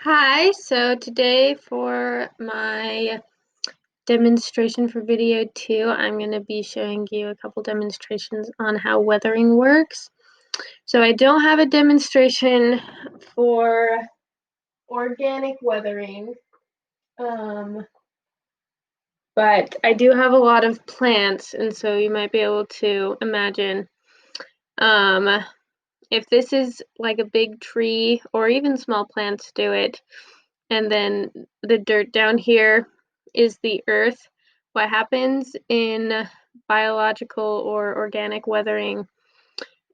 Hi, so today for my demonstration for video 2, I'm going to be showing you a couple demonstrations on how weathering works. So I don't have a demonstration for organic weathering, but I do have a lot of plants, and so you might be able to imagine if this is like a big tree or even small plants do it, and then the dirt down here is the earth. What happens in biological or organic weathering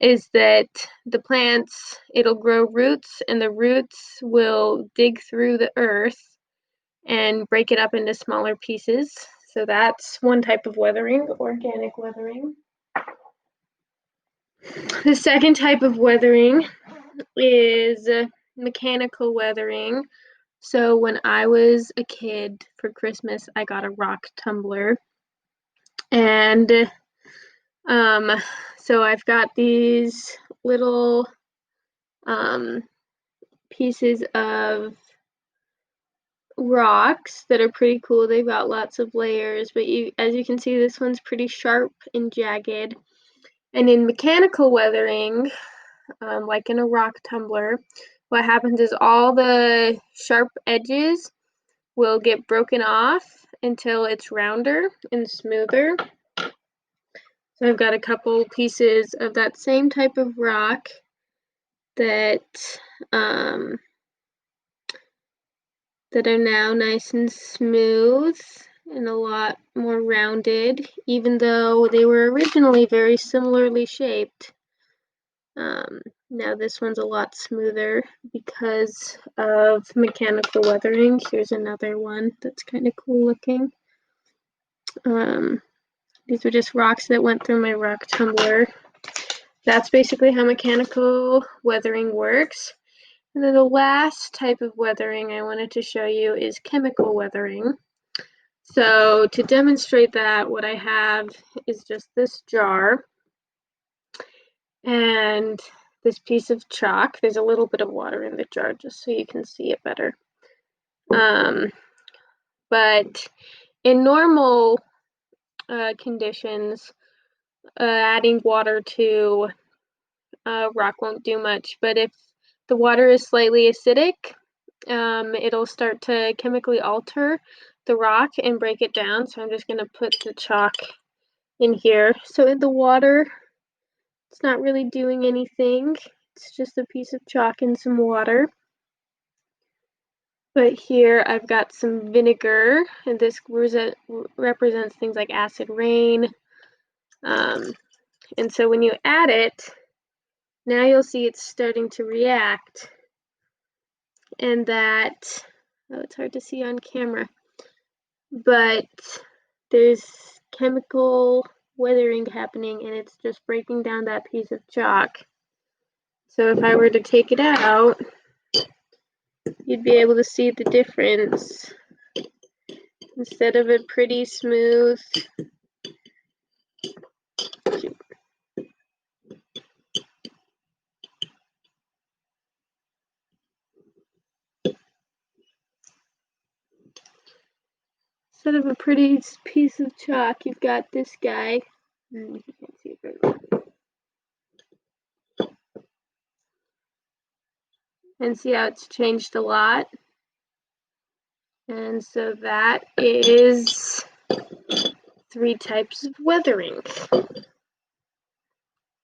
is that the plants, it'll grow roots, and the roots will dig through the earth and break it up into smaller pieces. So that's one type of weathering, organic weathering. The second type of weathering is mechanical weathering. So when I was a kid for Christmas, I got a rock tumbler. And um, so I've got these little um, pieces of rocks that are pretty cool. They've got lots of layers, but as you can see, this one's pretty sharp and jagged. And in mechanical weathering, like in a rock tumbler, what happens is all the sharp edges will get broken off until it's rounder and smoother. So I've got a couple pieces of that same type of rock that that are now nice and smooth and a lot more rounded, even though they were originally very similarly shaped. Now this one's a lot smoother because of mechanical weathering. Here's another one that's kind of cool looking. These were just rocks that went through my rock tumbler. That's basically how mechanical weathering works. And then the last type of weathering I wanted to show you is chemical weathering. So to demonstrate that, what I have is just this jar and this piece of chalk. There's a little bit of water in the jar just so you can see it better. But in normal conditions, adding water to rock won't do much. But if the water is slightly acidic, it'll start to chemically alter the rock and break it down. So I'm just going to put the chalk in here. So in the water, it's not really doing anything. It's just a piece of chalk and some water. But here I've got some vinegar, and this represents things like acid rain. And so when you add it, now you'll see it's starting to react. And that, oh, it's hard to see on camera, but there's chemical weathering happening, and it's just breaking down that piece of chalk. So if I were to take it out, you'd be able to see the difference. Instead of a pretty smooth, piece of chalk, you've got this guy. You can't see it very well. And see how it's changed a lot. And so that is 3 types of weathering.